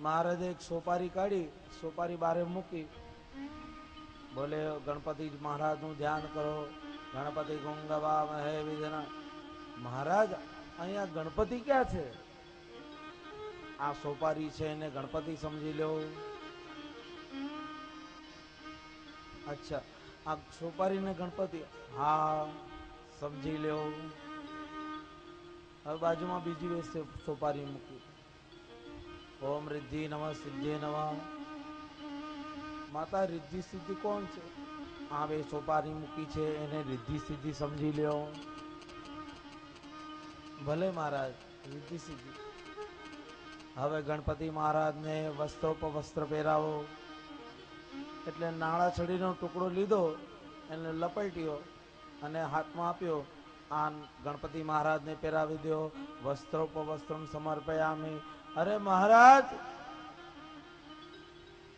મહારાજે એક સોપારી કાઢી, સોપારી બારે મૂકી, બોલે ગણપતિ મહારાજ નું ધ્યાન કરો, ગણપતિ ગુંગવા મહે વિધના. મહારાજ અહીંયા ગણપતિ ક્યાં છે? આ સોપારી છે એને ગણપતિ સમજી લો. અચ્છા, આ સોપારી ને ગણપતિ? હા સમજી લો. હવે બાજુમાં બીજી સોપારી મૂકી, ઓમ રિદ્ધિ નમઃ સિદ્ધિ નમઃ. માતા રિદ્ધિ સિદ્ધિ કોણ છે? આ બે સોપારી મૂકી છે એને રિદ્ધિ સિદ્ધિ સમજી લ્યો. ભલે મહારાજ, રિદ્ધિ સિદ્ધિ. હવે ગણપતિ મહારાજને વસ્ત્રોપવસ્ત્ર પહેરાવો. એટલે નાળા છડીનો ટુકડો લીધો, એને લપેટ્યો અને હાથમાં આપ્યો. આ ગણપતિ મહારાજને પહેરાવી દો. વસ્ત્રોપવસ્ત્રમ સમર્પયામિ. અરે મહારાજ,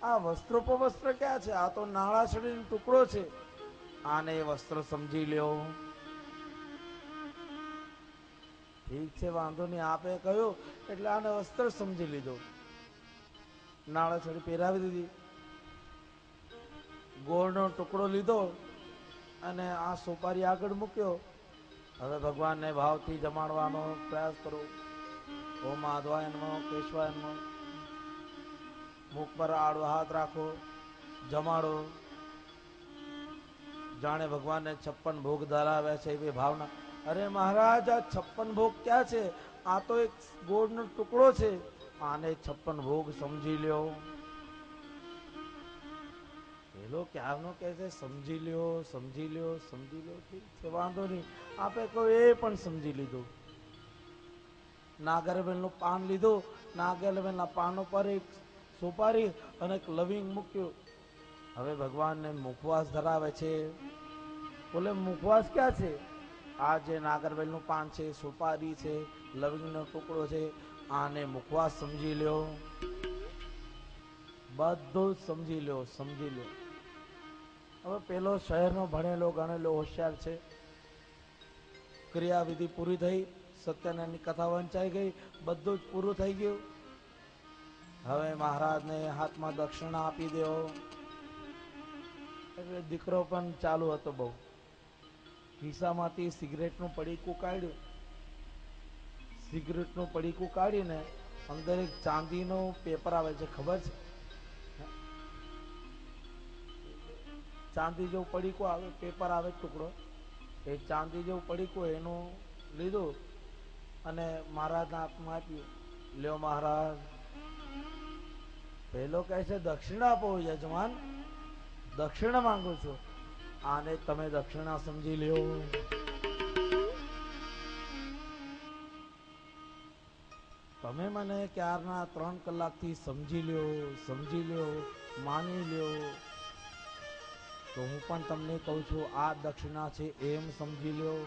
આ વસ્ત્રોપવસ્ત્ર ક્યાં છે? આ તો નાળા છડીનો ટુકડો છે, આને વસ્ત્ર સમજી લ્યો. ઠીક છે, વાંધો નહીં, આપે કહ્યું એટલે આને વસ્ત્ર સમજી લીધો. નાળા છડી પહેરાવી દીધી. ગોળનો ટુકડો લીધો અને આ સોપારી આગળ મૂક્યો. હવે ભગવાનને ભાવથી જમાડવાનો પ્રયાસ કરો. ઓમ માધવાય નમઃ, કેશવાય નમઃ. મુખ પર આડો હાથ રાખો, જમાડો. જાણે ભગવાનને 56 ભોગ ધરાવ્યા છે એવી ભાવના. અરે મહારાજ, આ 56 ભોગ ક્યાં છે? આ તો એક ગોળનો ટુકડો છે, આને 56 ભોગ સમજી લ્યો. પેલો ક્યારનો કહે છે સમજી લ્યો, સમજી લ્યો, સમજી લ્યો. ઠીક છે, વાંધો નહીં, આપે કહો એ પણ સમજી લીધું. નાગરવેલ નું પાન લીધું, નાગરવેલ ના પાન ઉપર એક સોપારી અને એક લવિંગ મૂક્યું. હવે ભગવાનને મુખવાસ ધરાવે છે. બોલે મુખવાસ ક્યાં છે? આ જે નાગરવેલ નું પાન છે, સોપારી છે, લવિંગ નો ટુકડો છે, આને મુખવાસ સમજી લ્યો. બધું જ સમજી લ્યો, સમજી લ્યો. હવે પેલો શહેરનો ભણેલો ગણેલો હોશિયાર છે. ક્રિયાવિધિ પૂરી થઈ, સત્યનારાયણની કથા વંચાઈ ગઈ, બધું જ પૂરું થઈ ગયું. હવે મહારાજને હાથમાં દક્ષિણા આપી દો. એટલે દીકરો પણ ચાલુ હતો બહુ. ખિસ્સામાંથી સિગરેટનું પડીકું કાઢ્યું. સિગરેટનું પડીકું કાઢીને અંદર એક ચાંદીનો પેપર આવે છે, ખબર છે? ચાંદી જેવું પડીકું આવે, પેપર આવે ટુકડો, એ ચાંદી જેવું પડીકું એનું લીધું અને મહારાજના હાથમાં આપ્યું. લ્યો મહારાજ. પેલો કહે છે દક્ષિણા આપો યજમાન, દક્ષિણા માંગુ છું. આને તમે દક્ષિણા સમજી લ્યો. તમે મને ક્યારના 3 કલાકથી સમજી લ્યો, સમજી લ્યો, માની લ્યો, તો હું પણ તમને કહું છું આ દક્ષિણા છે એમ સમજી લ્યો.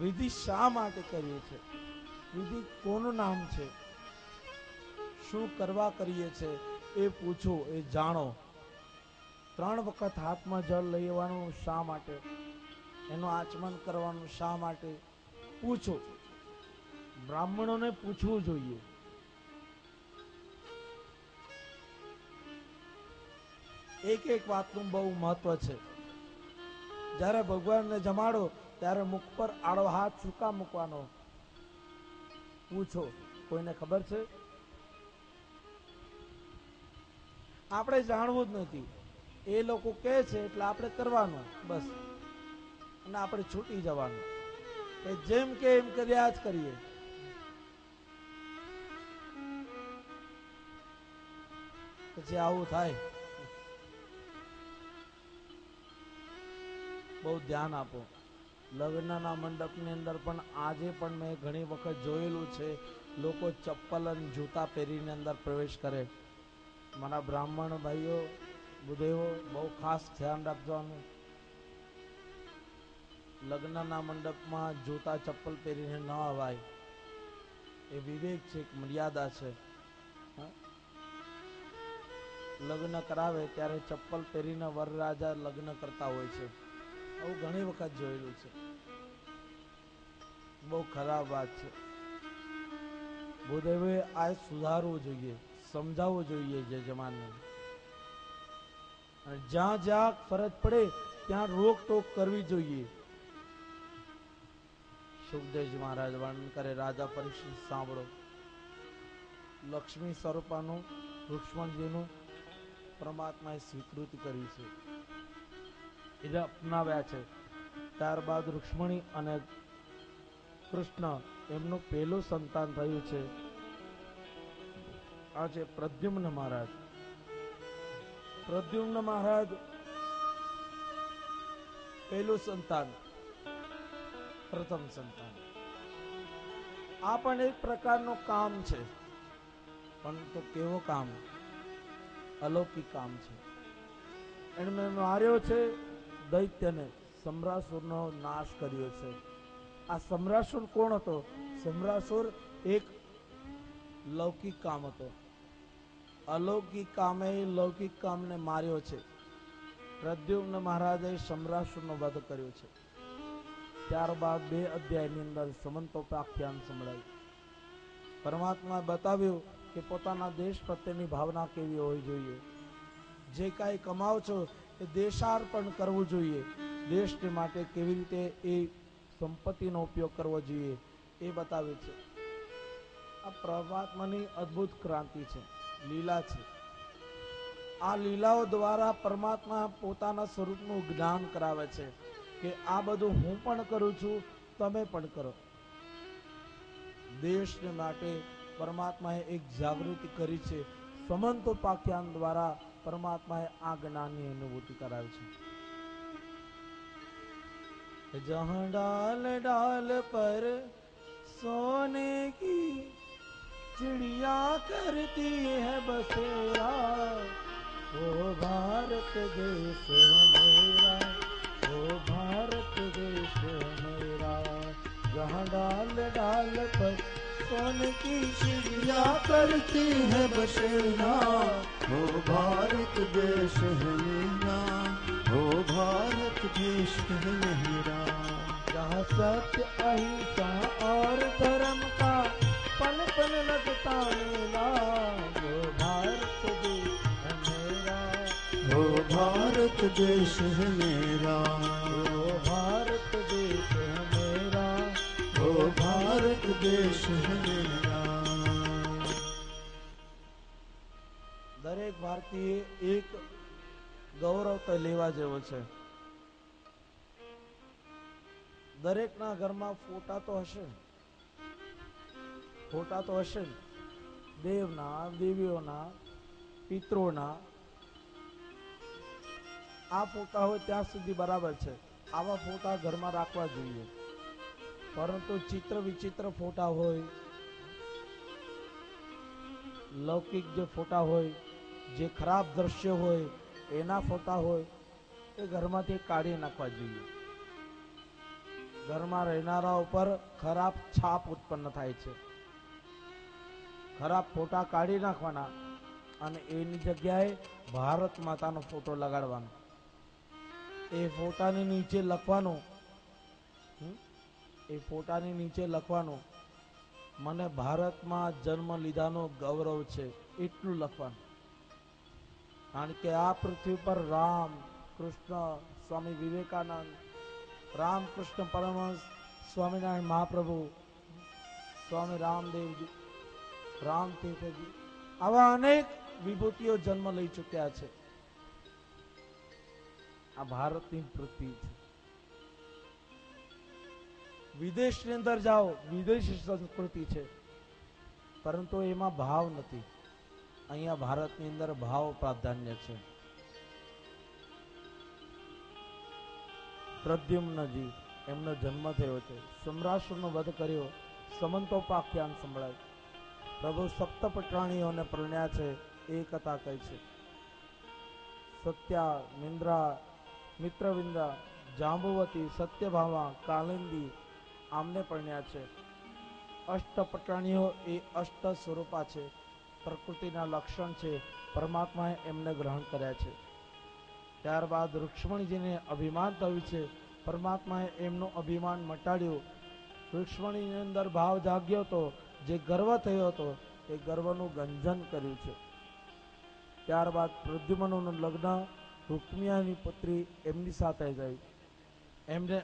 વિધિ શા માટે કરીએ છે? વિધિ કોનું નામ છે? શું કરવા કરીએ છે એ પૂછો, એ જાણો. 3 વખત હાથમાં જળ લઈ લેવાનું શા માટે? એનું આચમન કરવાનું શા માટે? પૂછો. બ્રાહ્મણોને પૂછવું જોઈએ. એક એક વાતનું બહુ મહત્વ છે. જ્યારે ભગવાનને જમાડો ત્યારે મુખ પર આડો હાથ શું કામ મૂકવાનો? પૂછો. કોઈને ખબર છે? આપણે જાણવું જ નથી. એ લોકો કહે છે એટલે આપણે કરવાનું બસ, અને આપણે છૂટી જવાનું. એ જેમ કે એમ કર્યા જ કરીએ. પછી આવું થાય. બહુ ધ્યાન આપો. લગ્નના મંડપની અંદર પણ આજે પણ મેં ઘણી વખત જોયેલું છે, લોકો ચપ્પલ અને જૂતા પહેરીને અંદર પ્રવેશ કરે. મારા બ્રાહ્મણ ભાઈઓ બુદેવો બહુ ખાસ ધ્યાન રાખવાનું. લગ્નના મંડપમાં જૂતા ચપ્પલ પહેરીને ન અવાય. એ વિવેક છે, એક મર્યાદા છે. લગ્ન કરાવે ત્યારે ચપ્પલ પહેરીને વરરાજા લગ્ન કરતા હોય છે. આવું ઘણી વખત જોયેલું છે. બહુ ખરાબ વાત છે. ભૂદેવે આ સુધારવું જોઈએ, સમજાવવું જોઈએ યજમાનને. અને જ્યાં જ્યાં ફરજ પડે ત્યાં રોકટોક કરવી જોઈએ. સુખદેવજી મહારાજ વર્ણન કરે, રાજા પરીક્ષિત સાંભળો. લક્ષ્મી સ્વરૂપાનું રુક્ષ્મણજીનું પરમાત્માએ સ્વીકૃતિ કરી છે, એને અપનાવ્યા છે. ત્યારબાદ રુક્ષ્મણી અને કૃષ્ણ એમનું પહેલું સંતાન થયું છે. આ છે પ્રદ્યુમ્ન મહારાજ. પ્રદ્યુમ્ન મહારાજ પહેલું સંતાન, પ્રથમ સંતાન. આ પણ એક પ્રકારનું કામ છે, પરંતુ કેવો કામ? અલૌકિક કામ છે. એણે માર્યો છે દૈત્યને, સમ્રાસુરનો નાશ કર્યો છે. આ સમ્રાસુર કોણ હતો? સમ્રાસુર એક લૌકિક કામ હતો. અલૌકિક કામે લૌકિક કામને માર્યો છે. પ્રદ્યુમ્ન મહારાજે સમ્રાસુરનો વધ કર્યો છે. ત્યારબાદ 2 અધ્યાયની અંદર સમંતોપાખ્યાન સંભળાયું. પરમાત્માએ બતાવ્યું કે પોતાના દેશ પ્રત્યેની ભાવના કેવી હોવી જોઈએ. જે કાંઈ કમાવ છો એ દેશાર્પણ કરવું જોઈએ. દેશને માટે કેવી રીતે એ સંપત્તિનો ઉપયોગ કરવો જોઈએ એ બતાવે છે. આ પરમાત્માની અદ્ભુત ક્રાંતિ છે, લીલા છે. આ લીલાઓ દ્વારા પરમાત્મા પોતાના સ્વરૂપનું જ્ઞાન કરાવે છે કે આ બધું હું પણ કરું છું, તમે પણ કરો. દેશને માટે પરમાત્માએ એક જાગૃતિ કરી છે. સમંતોપાખ્યાન દ્વારા પરમાત્માએ આ જ્ઞાનની અનુભૂતિ કરાવી છે. જહાં ડાલ ડાલ પર सोने की चिड़िया करती है बसेरा, ओ भारत देश मेरा, ओ भारत देश मेरा. जहाँ डाल डाल पर सोने की चिड़िया करती है बसेरा, ओ भारत देश है मेरा, ओ भारत देश है मेरा. जहाँ सत्य अहिंसा और धर्म का पल पल लगता मेला, वो भारत देश है मेरा, वो भारत देश है मेरा, वो भारत देश है मेरा, वो भारत देश है मेरा. દરેક ભારતીય એક ગૌરવ તો લેવા જેવો છે. દરેકના ઘરમાં ફોટા તો હશે, ફોટા તો હશે દેવના, દેવીઓના, પિતૃઓના. આ ફોટા હોય ત્યાં સુધી બરાબર છે, આવા ફોટા ઘરમાં રાખવા જોઈએ. પરંતુ ચિત્ર વિચિત્ર ફોટા હોય, લૌકિક જે ફોટા હોય, જે ખરાબ દ્રશ્ય હોય, એના ફોટા હોય, એ ઘરમાંથી કાઢી નાખવા જોઈએ. ઘરમાં રહેનારા ઉપર ખરાબ છાપ ઉત્પન્ન થાય છે. ખરાબ ફોટા કાઢી નાખવાના અને એની જગ્યાએ ભારત માતાનો ફોટો લગાડવાનો. એ ફોટાની નીચે લખવાનું, એ ફોટાની નીચે લખવાનું, મને ભારતમાં જન્મ લીધાનો ગૌરવ છે, એટલું લખવાનું. કારણ કે આ પૃથ્વી પર રામ, કૃષ્ણ, સ્વામી વિવેકાનંદ, રામકૃષ્ણ પરમહંસ, સ્વામિનારાયણ મહાપ્રભુ, સ્વામી રામદેવજી, રામતીર્થજી, આવા અનેક વિભૂતિઓ જન્મ લઈ ચૂક્યા છે. આ ભારતની પૃથ્વી છે. વિદેશની અંદર જાઓ, વિદેશી સંસ્કૃતિ છે, પરંતુ એમાં ભાવ નથી. અહીંયા ભારતની અંદર ભાવ પ્રાધાન્ય છે. પ્રદ્યુમ્નજી, એમનો જન્મ થયો છે, સમ્રાસુરનો વધ કર્યો, સમંતોપાખ્યાન સંભળાય. પ્રભુ સપ્તપટાણીઓને પરણ્યા છે, એ કથા કહી છે. સત્યા, નિંદ્રા, મિત્રવિંદા, જાંબુવતી, સત્યભામા, કાલિંદી આમને પરણ્યા છે. અષ્ટપટાણીઓ એ અષ્ટ સ્વરૂપા છે, પ્રકૃતિના લક્ષણ છે. પરમાત્માએ એમને ગ્રહણ કર્યા છે. ત્યારબાદ રુક્ષ્મણીજીને અભિમાન થયું છે, પરમાત્માએ એમનું અભિમાન મટાડ્યું. રુક્ષ્મણીની અંદર ભાવ જાગ્યો હતો, જે ગર્વ થયો હતો એ ગર્વનું ગંજન કર્યું છે. ત્યારબાદ પ્રદ્યુમ્નનું લગ્ન રૂકમિયાની પુત્રી એમની સાથે થઈ. એમને